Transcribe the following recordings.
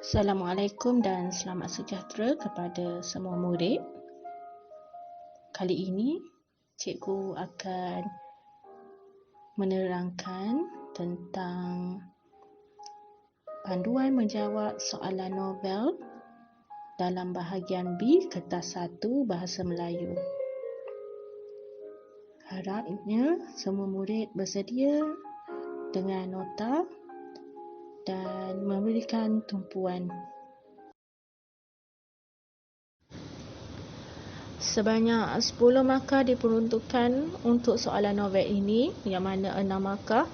Assalamualaikum dan selamat sejahtera kepada semua murid. Kali ini, cikgu akan menerangkan tentang panduan menjawab soalan novel dalam bahagian B kertas 1 Bahasa Melayu. Harapnya semua murid bersedia dengan nota dan memberikan tumpuan. Sebanyak 10 markah diperuntukkan untuk soalan novel ini, yang mana 6 markah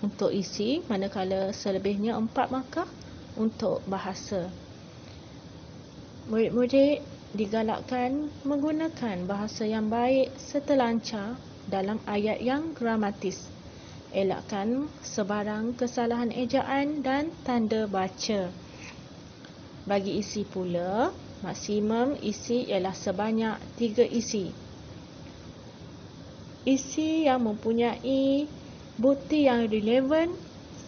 untuk isi, manakala selebihnya 4 markah untuk bahasa. Murid-murid digalakkan menggunakan bahasa yang baik serta lancar dalam ayat yang gramatis. Elakkan sebarang kesalahan ejaan dan tanda baca. Bagi isi pula, maksimum isi ialah sebanyak 3 isi. Isi yang mempunyai bukti yang relevan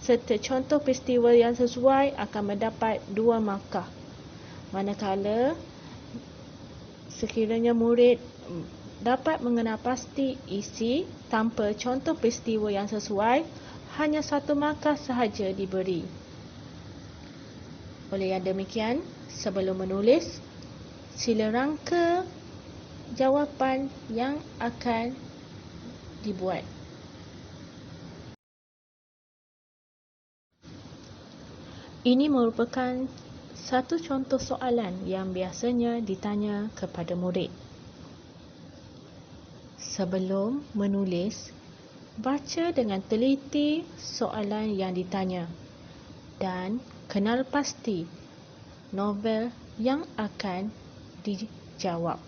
serta contoh peristiwa yang sesuai akan mendapat 2 markah. Manakala sekiranya murid dapat mengenal pasti isi tanpa contoh peristiwa yang sesuai, hanya 1 markah sahaja diberi. Oleh yang demikian, sebelum menulis, sila rangka jawapan yang akan dibuat. Ini merupakan satu contoh soalan yang biasanya ditanya kepada murid. Sebelum menulis, baca dengan teliti soalan yang ditanya dan kenal pasti novel yang akan dijawab.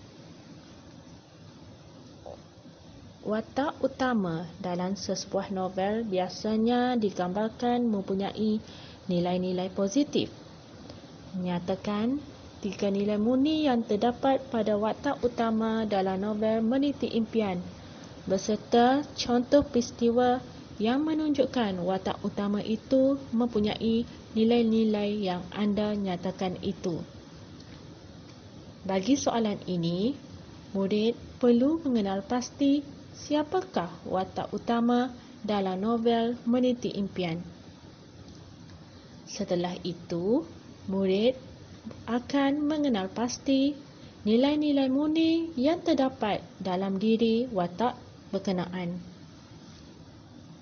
Watak utama dalam sesebuah novel biasanya digambarkan mempunyai nilai-nilai positif. Menyatakan 3 nilai murni yang terdapat pada watak utama dalam novel Meniti Impian, beserta contoh peristiwa yang menunjukkan watak utama itu mempunyai nilai-nilai yang anda nyatakan itu. Bagi soalan ini, murid perlu mengenal pasti siapakah watak utama dalam novel Meniti Impian. Setelah itu, murid akan mengenal pasti nilai-nilai murni yang terdapat dalam diri watak berkenaan.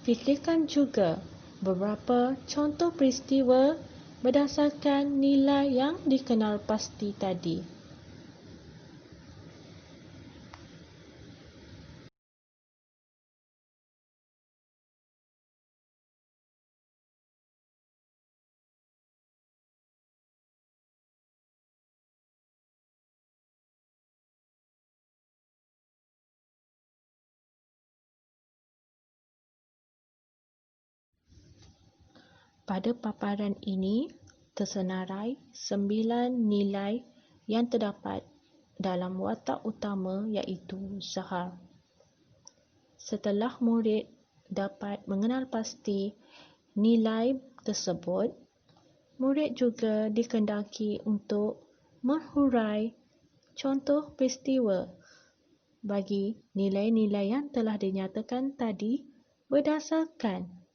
Fikirkan juga beberapa contoh peristiwa berdasarkan nilai yang dikenal pasti tadi. Pada paparan ini, tersenarai 9 nilai yang terdapat dalam watak utama iaitu Zahar. Setelah murid dapat mengenal pasti nilai tersebut, murid juga dikendaki untuk menghurai contoh peristiwa bagi nilai-nilai yang telah dinyatakan tadi berdasarkan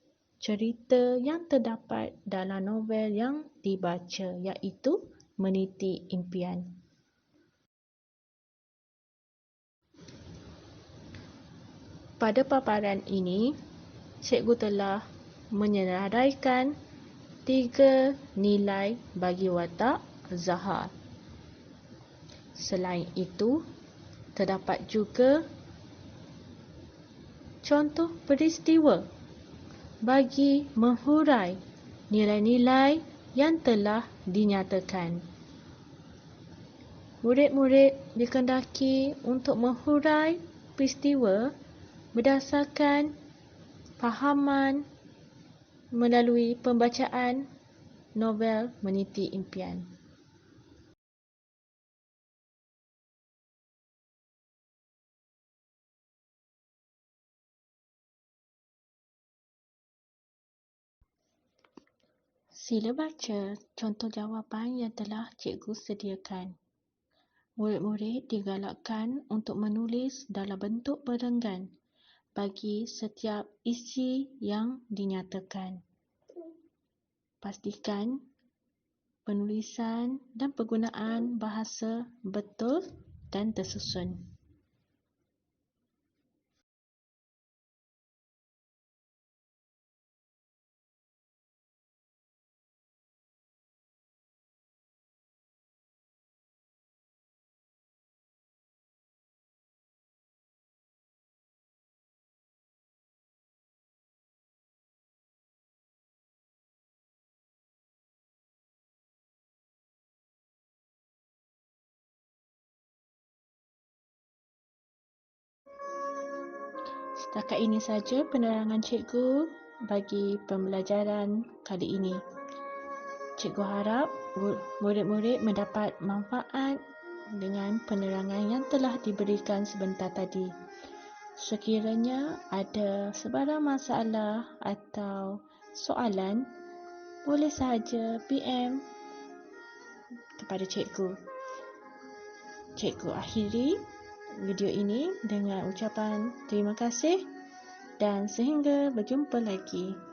cerita yang terdapat dalam novel yang dibaca iaitu Meniti Impian. Pada paparan ini, cikgu telah menyenaraikan 3 nilai bagi watak Zahar. Selain itu, terdapat juga contoh peristiwa bagi menghurai nilai-nilai yang telah dinyatakan. Murid-murid dikendaki untuk menghurai peristiwa berdasarkan fahaman melalui pembacaan novel Meniti Impian. Sila baca contoh jawapan yang telah cikgu sediakan. Murid-murid digalakkan untuk menulis dalam bentuk berenggan bagi setiap isi yang dinyatakan. Pastikan penulisan dan penggunaan bahasa betul dan tersusun. Setakat ini saja penerangan cikgu bagi pembelajaran kali ini. Cikgu harap murid-murid mendapat manfaat dengan penerangan yang telah diberikan sebentar tadi. Sekiranya ada sebarang masalah atau soalan, boleh sahaja PM kepada cikgu. Cikgu akhiri video ini dengan ucapan terima kasih dan sehingga berjumpa lagi.